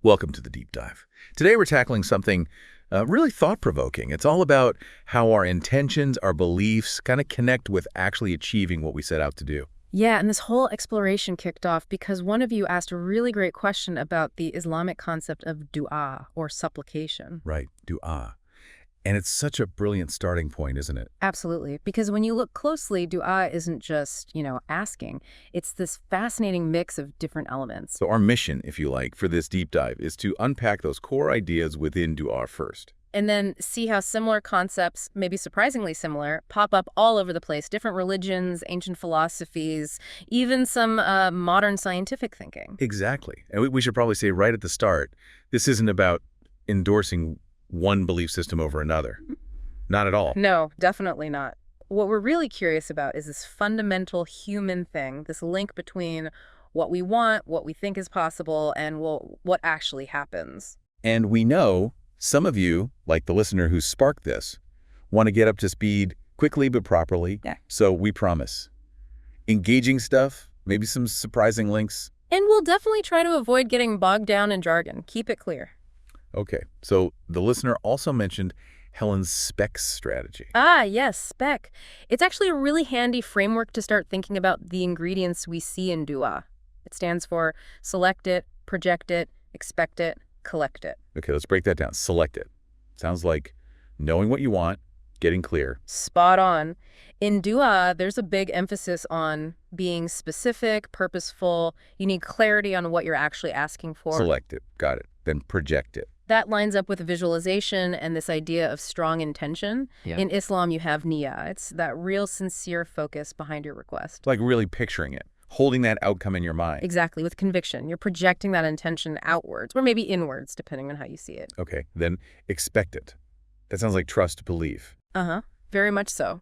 Welcome to the Deep Dive. Today we're tackling something really thought-provoking. It's all about how our intentions, our beliefs kind of connect with actually achieving what we set out to do. Yeah, and this whole exploration kicked off because one of you asked a really great question about the Islamic concept of dua, or supplication. Right, dua. And it's such a brilliant starting point, isn't it? Absolutely, because when you look closely, dua isn't just, asking. It's this fascinating mix of different elements. So our mission, if you like, for this deep dive is to unpack those core ideas within dua first. And then see how similar concepts, maybe surprisingly similar, pop up all over the place. Different religions, ancient philosophies, even some modern scientific thinking. Exactly. And we should probably say right at the start, this isn't about endorsing one belief system over another. Not at all. No, definitely not. What we're really curious about is this fundamental human thing, this link between what we want, what we think is possible, and what actually happens. And we know some of you, like the listener who sparked this, want to get up to speed quickly but properly. Yeah. So we promise. Engaging stuff, maybe some surprising links. And we'll definitely try to avoid getting bogged down in jargon. Keep it clear. Okay, so the listener also mentioned Helen's SPEC strategy. Ah, yes, SPEC. It's actually a really handy framework to start thinking about the ingredients we see in dua. It stands for select it, project it, expect it, collect it. Okay, let's break that down. Select it. Sounds like knowing what you want, getting clear. Spot on. In dua, there's a big emphasis on being specific, purposeful. You need clarity on what you're actually asking for. Select it. Got it. Then project it. That lines up with visualization and this idea of strong intention. Yeah. In Islam, you have niyyah. It's that real sincere focus behind your request. Like really picturing it, holding that outcome in your mind. Exactly, with conviction. You're projecting that intention outwards, or maybe inwards, depending on how you see it. Okay, then expect it. That sounds like trust, belief. Uh-huh, very much so.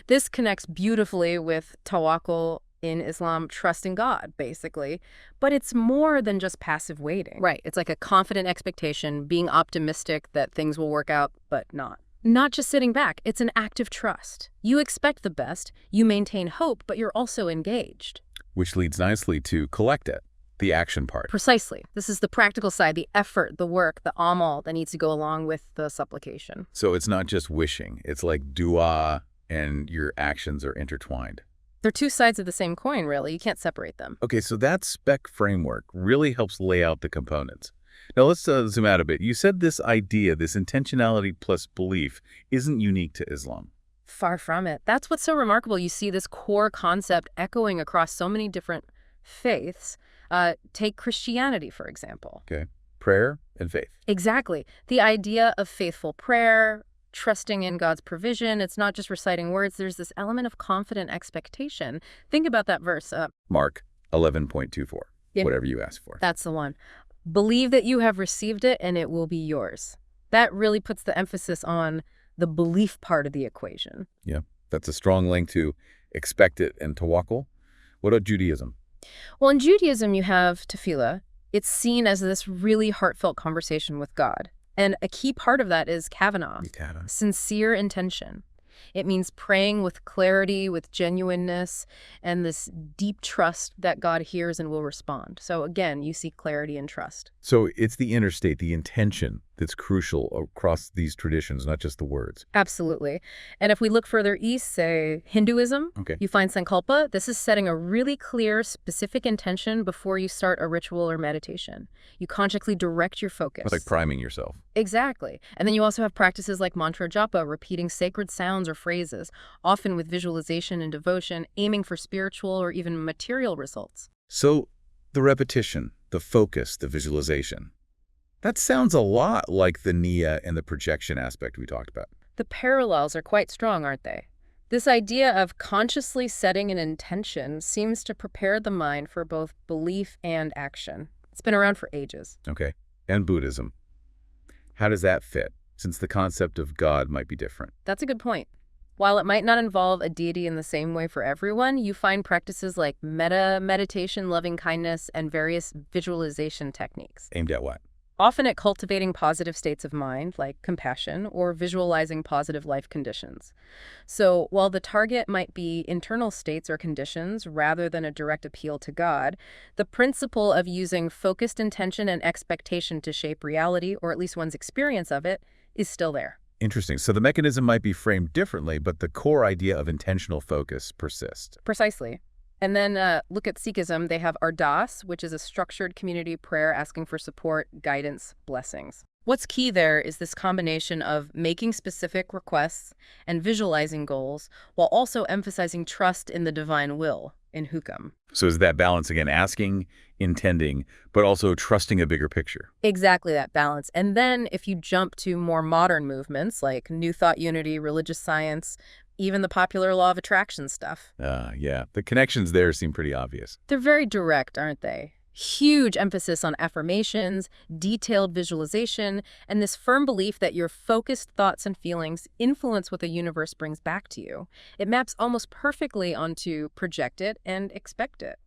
This connects beautifully with tawakkul in Islam, trust in God, basically. But it's more than just passive waiting. Right, it's like a confident expectation, being optimistic that things will work out, but not. Not just sitting back, it's an active trust. You expect the best, you maintain hope, but you're also engaged. Which leads nicely to collect it, the action part. Precisely. This is the practical side, the effort, the work, the amal that needs to go along with the supplication. So it's not just wishing. It's like dua and your actions are intertwined. They're two sides of the same coin, really. You can't separate them. Okay, so that SPEC framework really helps lay out the components. Now let's zoom out a bit. You said this idea, this intentionality plus belief, isn't unique to Islam. Far from it. That's what's so remarkable. You see this core concept echoing across so many different faiths. Take Christianity, for example. Okay, prayer and faith. Exactly. The idea of faithful prayer, trusting in God's provision. It's not just reciting words. There's this element of confident expectation. Think about that verse. Mark 11.24, Yeah. whatever you ask for. That's the one. Believe that you have received it and it will be yours. That really puts the emphasis on the belief part of the equation. Yeah, that's a strong link to expect it and tawakkul. What about Judaism? Well, in Judaism, you have tefillah. It's seen as this really heartfelt conversation with God. And a key part of that is kavanah, sincere intention. It means praying with clarity, with genuineness, and this deep trust that God hears and will respond. So again, you see clarity and trust. So it's the inner state, the intention that's crucial across these traditions, not just the words. Absolutely. And if we look further east, say Hinduism, Okay. you find sankalpa. This is setting a really clear, specific intention before you start a ritual or meditation. You consciously direct your focus. It's like priming yourself. Exactly. And then you also have practices like mantra japa, repeating sacred sounds or phrases, often with visualization and devotion, aiming for spiritual or even material results. So the repetition, the focus, the visualization, that sounds a lot like the niyyah and the projection aspect we talked about. The parallels are quite strong, aren't they? This idea of consciously setting an intention seems to prepare the mind for both belief and action. It's been around for ages. Okay. And Buddhism. How does that fit, since the concept of God might be different? That's a good point. While it might not involve a deity in the same way for everyone, you find practices like metta meditation, loving kindness, and various visualization techniques. Aimed at what? often at cultivating positive states of mind, like compassion, or visualizing positive life conditions. So while the target might be internal states or conditions rather than a direct appeal to God, the principle of using focused intention and expectation to shape reality, or at least one's experience of it, is still there. Interesting. So the mechanism might be framed differently, but the core idea of intentional focus persists. Precisely. And then look at Sikhism. They have Ardas, which is a structured community prayer asking for support, guidance, blessings. What's key there is this combination of making specific requests and visualizing goals while also emphasizing trust in the divine will, in hukam. So is that balance, again, asking, intending, but also trusting a bigger picture? Exactly that balance. And then if you jump to more modern movements like New Thought Unity, religious science, even the popular law of attraction stuff. Yeah. The connections there seem pretty obvious. They're very direct, aren't they? Huge emphasis on affirmations, detailed visualization, and this firm belief that your focused thoughts and feelings influence what the universe brings back to you. It maps almost perfectly onto project it and expect it.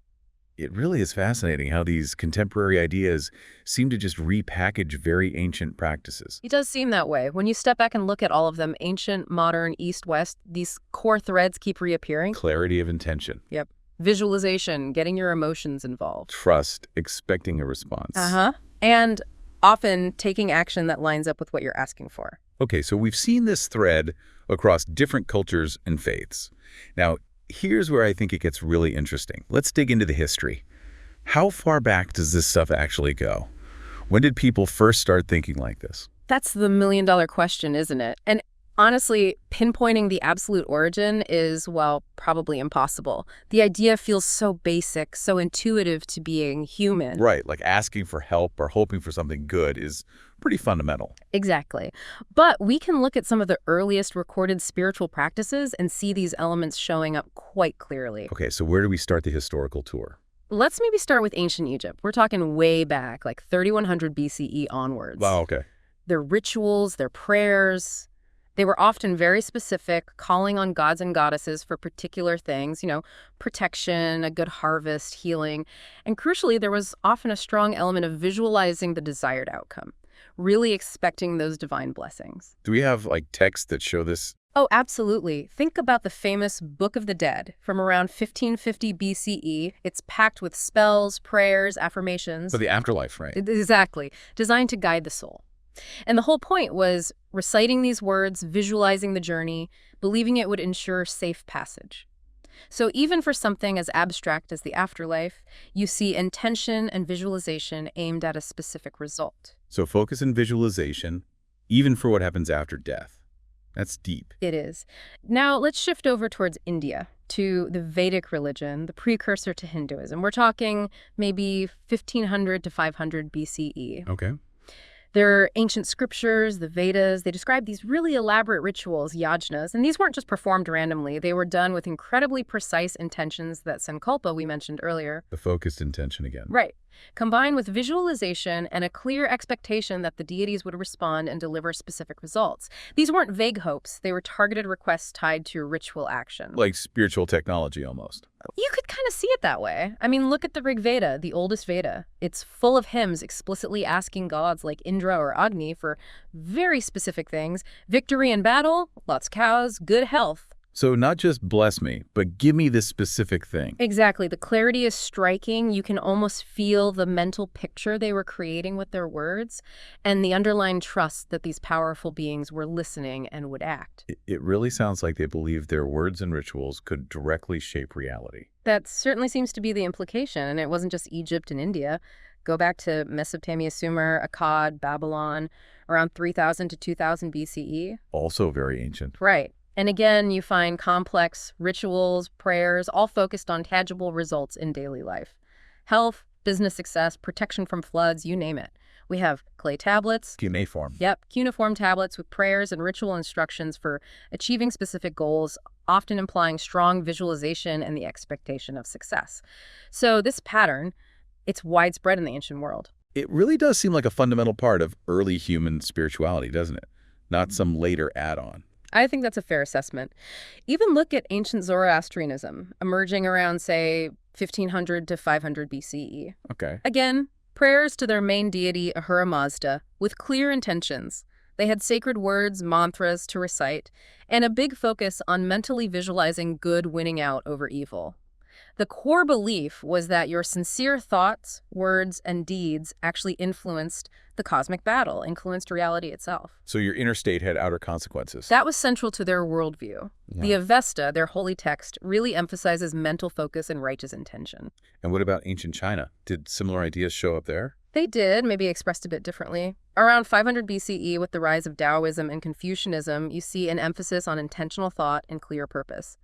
It really is fascinating how these contemporary ideas seem to just repackage very ancient practices. It does seem that way. When you step back and look at all of them, ancient, modern, East, West, these core threads keep reappearing. Clarity of intention. Yep. Visualization, getting your emotions involved. Trust, expecting a response. And often taking action that lines up with what you're asking for. Okay, so we've seen this thread across different cultures and faiths. Now, here's where I think it gets really interesting. Let's dig into the history. How far back does this stuff actually go? When did people first start thinking like this? That's the million-dollar question, isn't it? And honestly, pinpointing the absolute origin is, well, probably impossible. The idea feels so basic, so intuitive to being human. Right, like asking for help or hoping for something good is pretty fundamental. Exactly. But we can look at some of the earliest recorded spiritual practices and see these elements showing up quite clearly. Okay, so where do we start the historical tour? Let's maybe start with ancient Egypt. We're talking way back, like 3100 BCE onwards. Wow, okay. Their rituals, their prayers, they were often very specific, calling on gods and goddesses for particular things, protection, a good harvest, healing. And crucially, there was often a strong element of visualizing the desired outcome, really expecting those divine blessings. Do we have, texts that show this? Oh, absolutely. Think about the famous Book of the Dead from around 1550 BCE. It's packed with spells, prayers, affirmations. For the afterlife, right? Exactly. Designed to guide the soul. And the whole point was reciting these words, visualizing the journey, believing it would ensure safe passage. So even for something as abstract as the afterlife, you see intention and visualization aimed at a specific result. So focus and visualization, even for what happens after death. That's deep. It is. Now let's shift over towards India, to the Vedic religion, the precursor to Hinduism. We're talking maybe 1500 to 500 BCE. Okay. Their ancient scriptures, the Vedas, they describe these really elaborate rituals, yajnas, and these weren't just performed randomly. They were done with incredibly precise intentions, that sankalpa we mentioned earlier. The focused intention again. Right. Combined with visualization and a clear expectation that the deities would respond and deliver specific results. These weren't vague hopes. They were targeted requests tied to ritual action. Like spiritual technology, almost. You could kind of see it that way. I mean, look at the Rig Veda, the oldest Veda. It's full of hymns explicitly asking gods like Indra or Agni for very specific things. Victory in battle, lots of cows, good health. So not just bless me, but give me this specific thing. Exactly. The clarity is striking. You can almost feel the mental picture they were creating with their words and the underlying trust that these powerful beings were listening and would act. It really sounds like they believed their words and rituals could directly shape reality. That certainly seems to be the implication, and it wasn't just Egypt and India. Go back to Mesopotamia, Sumer, Akkad, Babylon, around 3000 to 2000 BCE. Also very ancient. Right. And again, you find complex rituals, prayers, all focused on tangible results in daily life. Health, business success, protection from floods, you name it. We have clay tablets. Cuneiform. Yep, cuneiform tablets with prayers and ritual instructions for achieving specific goals, often implying strong visualization and the expectation of success. So this pattern, it's widespread in the ancient world. It really does seem like a fundamental part of early human spirituality, doesn't it? Not some later add-on. I think that's a fair assessment. Even look at ancient Zoroastrianism, emerging around, say, 1500 to 500 BCE. Okay. Again, Prayers to their main deity, Ahura Mazda, with clear intentions. They had sacred words, mantras to recite, and a big focus on mentally visualizing good winning out over evil. The core belief was that your sincere thoughts, words, and deeds actually influenced the cosmic battle, influenced reality itself. So your inner state had outer consequences. That was central to their worldview. Yeah. The Avesta, their holy text, really emphasizes mental focus and righteous intention. And what about ancient China? Did similar ideas show up there? They did, maybe expressed a bit differently. Around 500 BCE, with the rise of Taoism and Confucianism, you see an emphasis on intentional thought and clear purpose.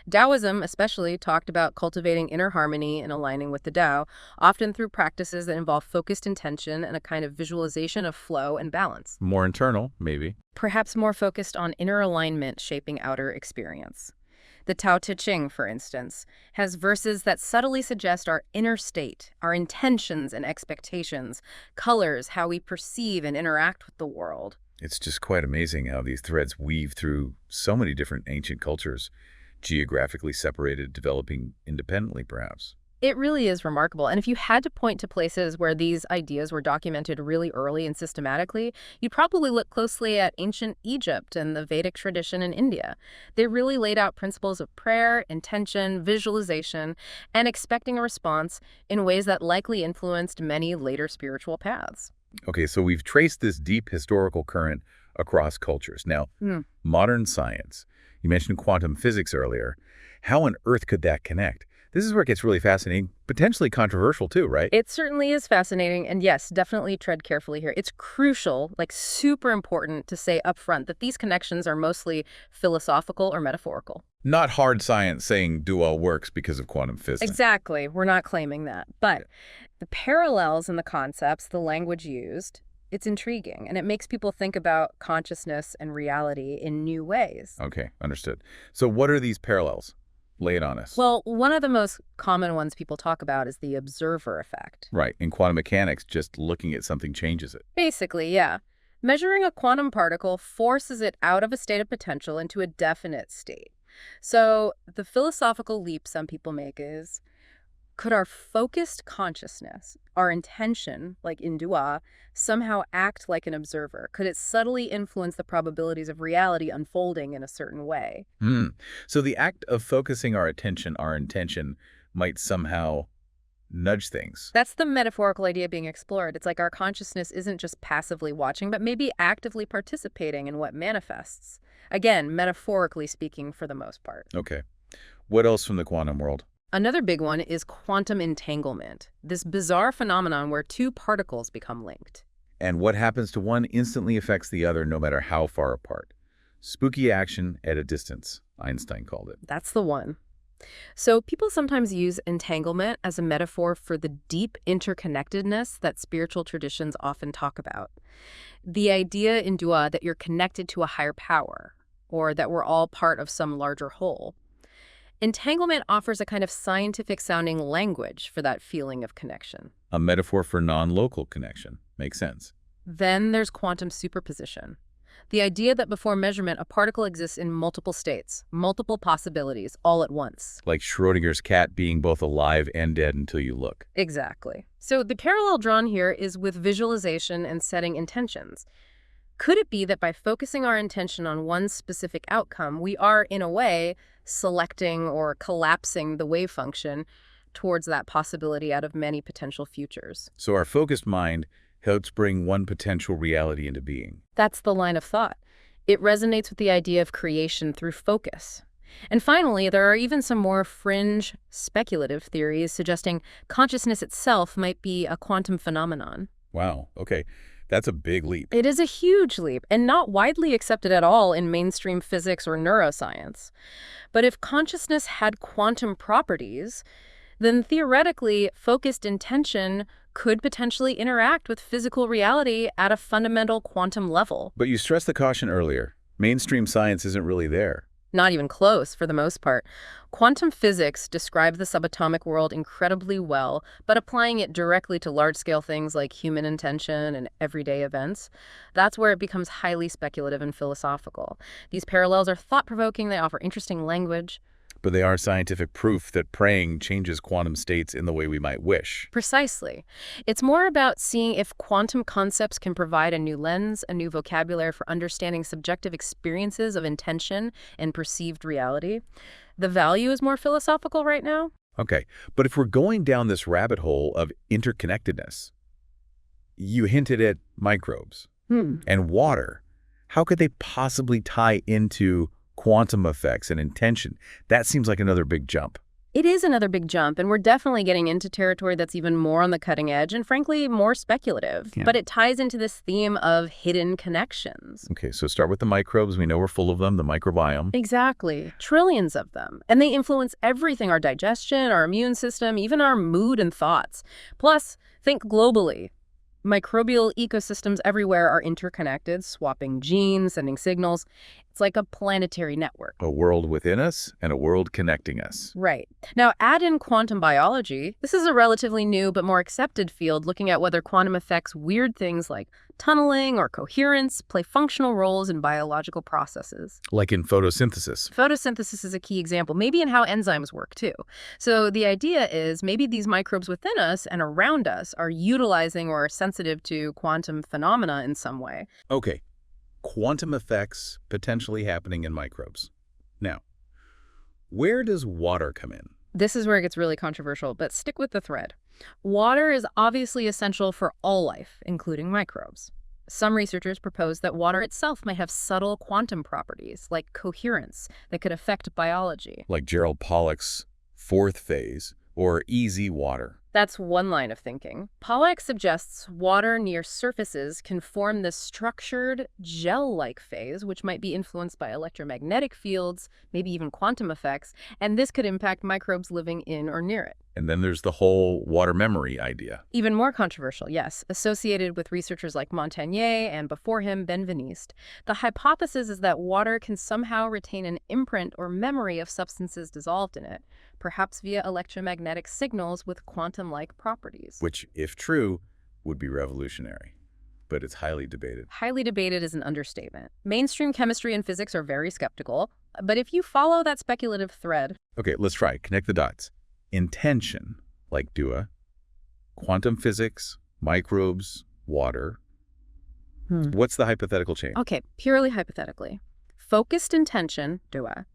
Taoism especially talked about cultivating inner harmony and aligning with the Tao, often through practices that involve focused intention and a kind of visualization of flow and balance. More internal, maybe. Perhaps more focused on inner alignment shaping outer experience. The Tao Te Ching, for instance, has verses that subtly suggest our inner state, our intentions and expectations, colors how we perceive and interact with the world. It's just quite amazing how these threads weave through so many different ancient cultures, geographically separated, developing independently, perhaps. It really is remarkable. And if you had to point to places where these ideas were documented really early and systematically, you'd probably look closely at ancient Egypt and the Vedic tradition in India. They really laid out principles of prayer, intention, visualization, and expecting a response in ways that likely influenced many later spiritual paths. Okay, so we've traced this deep historical current across cultures. Now, modern science. You mentioned quantum physics earlier. How on earth could that connect? This is where it gets really fascinating, potentially controversial too, right? It certainly is fascinating, and yes, definitely tread carefully here. It's crucial, like super important to say up front that these connections are mostly philosophical or metaphorical. Not hard science saying dual works because of quantum physics. Exactly. We're not claiming that. But the parallels in the concepts, the language used, it's intriguing, and it makes people think about consciousness and reality in new ways. Okay, understood. So what are these parallels? Lay it on us. Well, one of the most common ones people talk about is the observer effect. Right. In quantum mechanics, just looking at something changes it. Basically, yeah. Measuring a quantum particle forces it out of a state of potential into a definite state. So the philosophical leap some people make is, could our focused consciousness, our intention, like in dua, somehow act like an observer? Could it subtly influence the probabilities of reality unfolding in a certain way? So the act of focusing our attention, our intention, might somehow nudge things. That's the metaphorical idea being explored. It's like our consciousness isn't just passively watching, but maybe actively participating in what manifests. Again, metaphorically speaking for the most part. Okay. What else from the quantum world? Another big one is quantum entanglement, this bizarre phenomenon where two particles become linked. And what happens to one instantly affects the other no matter how far apart. Spooky action at a distance, Einstein called it. That's the one. So people sometimes use entanglement as a metaphor for the deep interconnectedness that spiritual traditions often talk about. The idea in dua that you're connected to a higher power, or that we're all part of some larger whole. Entanglement offers a kind of scientific-sounding language for that feeling of connection. A metaphor for non-local connection. Makes sense. Then there's quantum superposition. The idea that before measurement, a particle exists in multiple states, multiple possibilities, all at once. Like Schrodinger's cat being both alive and dead until you look. Exactly. So the parallel drawn here is with visualization and setting intentions. Could it be that by focusing our intention on one specific outcome, we are, in a way, selecting or collapsing the wave function towards that possibility out of many potential futures? So our focused mind helps bring one potential reality into being. That's the line of thought. It resonates with the idea of creation through focus. And finally, there are even some more fringe, speculative theories suggesting consciousness itself might be a quantum phenomenon. Wow, okay. That's a big leap. It is a huge leap, and not widely accepted at all in mainstream physics or neuroscience. But if consciousness had quantum properties, then theoretically, focused intention could potentially interact with physical reality at a fundamental quantum level. But you stressed the caution earlier. Mainstream science isn't really there. Not even close, for the most part. Quantum physics describes the subatomic world incredibly well, but applying it directly to large-scale things like human intention and everyday events, that's where it becomes highly speculative and philosophical. These parallels are thought-provoking, they offer interesting language. But they are scientific proof that praying changes quantum states in the way we might wish. Precisely. It's more about seeing if quantum concepts can provide a new lens, a new vocabulary for understanding subjective experiences of intention and perceived reality. The value is more philosophical right now. Okay, but if we're going down this rabbit hole of interconnectedness, you hinted at microbes and water. How could they possibly tie into quantum effects and intention? That seems like another big jump. It is another big jump, and we're definitely getting into territory that's even more on the cutting edge and, frankly, more speculative. Yeah. But it ties into this theme of hidden connections. Okay, so start with the microbes. We know we're full of them, the microbiome. Exactly. Trillions of them. And they influence everything, our digestion, our immune system, even our mood and thoughts. Plus, think globally. Microbial ecosystems everywhere are interconnected, swapping genes, sending signals. It's like a planetary network. A world within us and a world connecting us. Right. Now, add in quantum biology. This is a relatively new but more accepted field looking at whether quantum affects weird things like tunneling or coherence play functional roles in biological processes. Like in photosynthesis. Photosynthesis is a key example, maybe in how enzymes work too. So the idea is maybe these microbes within us and around us are utilizing or are sensitive to quantum phenomena in some way. Okay, quantum effects potentially happening in microbes. Now, where does water come in? This is where it gets really controversial, but stick with the thread. Water is obviously essential for all life, including microbes. Some researchers propose that water itself might have subtle quantum properties, like coherence, that could affect biology. Like Gerald Pollack's fourth phase, or easy water. That's one line of thinking. Pollack suggests water near surfaces can form this structured, gel-like phase, which might be influenced by electromagnetic fields, maybe even quantum effects, and this could impact microbes living in or near it. And then there's the whole water memory idea. Even more controversial, yes, associated with researchers like Montagnier and before him, Benveniste. The hypothesis is that water can somehow retain an imprint or memory of substances dissolved in it, perhaps via electromagnetic signals with quantum-like properties. Which, if true, would be revolutionary. But it's highly debated. Highly debated is an understatement. Mainstream chemistry and physics are very skeptical, but if you follow that speculative thread... Okay, let's try it. Connect the dots. Intention, like dua, quantum physics, microbes, water. What's the hypothetical chain? Okay, purely hypothetically. Focused intention, dua,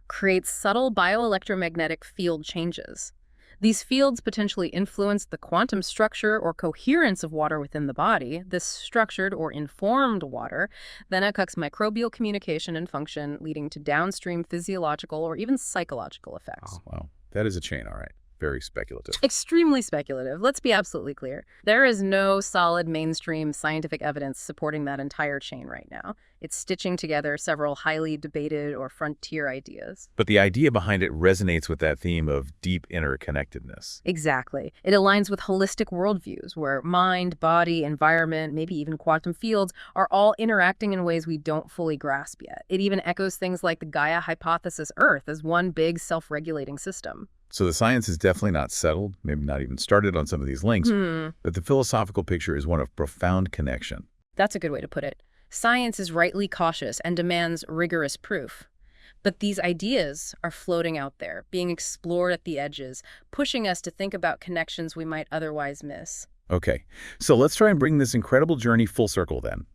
creates subtle bioelectromagnetic field changes. These fields potentially influence the quantum structure or coherence of water within the body. This structured or informed water then affects microbial communication and function, leading to downstream physiological or even psychological effects. Oh, wow. That is a chain, all right. Very speculative. Extremely speculative. Let's be absolutely clear. There is no solid mainstream scientific evidence supporting that entire chain right now. It's stitching together several highly debated or frontier ideas. But the idea behind it resonates with that theme of deep interconnectedness. Exactly. It aligns with holistic worldviews where mind, body, environment, maybe even quantum fields are all interacting in ways we don't fully grasp yet. It even echoes things like the Gaia hypothesis Earth as one big self-regulating system. So the science is definitely not settled, maybe not even started on some of these links, but the philosophical picture is one of profound connection. That's a good way to put it. Science is rightly cautious and demands rigorous proof. But these ideas are floating out there, being explored at the edges, pushing us to think about connections we might otherwise miss. Okay, so let's try and bring this incredible journey full circle then.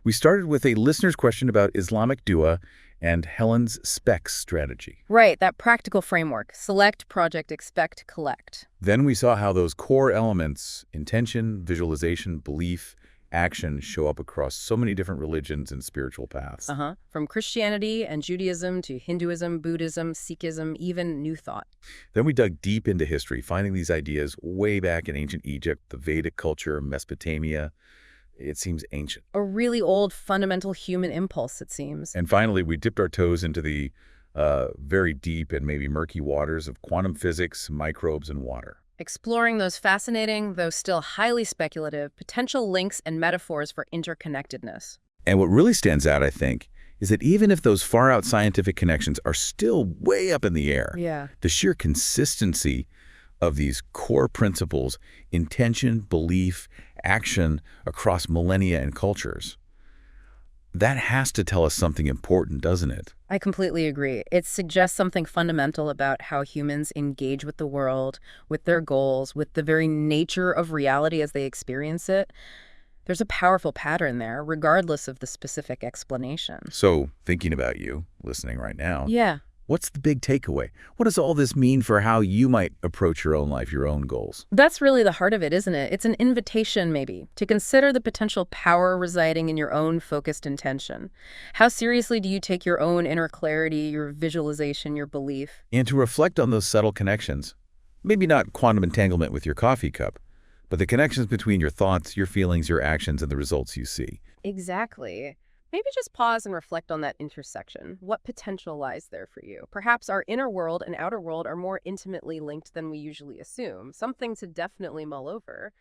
We started with a listener's question about Islamic dua and Helen's SPEC strategy. Right, that practical framework. Select, project, expect, collect. Then we saw how those core elements, intention, visualization, belief, action, show up across so many different religions and spiritual paths. From Christianity and Judaism to Hinduism, Buddhism, Sikhism, even New Thought. Then we dug deep into history, finding these ideas way back in ancient Egypt, the Vedic culture, Mesopotamia. It seems ancient. A really old fundamental human impulse, it seems. And finally, we dipped our toes into the very deep and maybe murky waters of quantum physics, microbes, and water. Exploring those fascinating, though still highly speculative, potential links and metaphors for interconnectedness. And what really stands out, I think, is that even if those far-out scientific connections are still way up in the air, the sheer consistency of these core principles, intention, belief, action across millennia and cultures, That has to tell us something important, doesn't it? I completely agree. It suggests something fundamental about how humans engage with the world, with their goals, with the very nature of reality as they experience it. There's a powerful pattern there, regardless of the specific explanation. So, thinking about you, listening right now, Yeah. what's the big takeaway? What does all this mean for how you might approach your own life, your own goals? That's really the heart of it, isn't it? It's an invitation, maybe, to consider the potential power residing in your own focused intention. How seriously do you take your own inner clarity, your visualization, your belief? And to reflect on those subtle connections. Maybe not quantum entanglement with your coffee cup, but the connections between your thoughts, your feelings, your actions, and the results you see. Exactly. Maybe just pause and reflect on that intersection. What potential lies there for you? Perhaps our inner world and outer world are more intimately linked than we usually assume. Something to definitely mull over.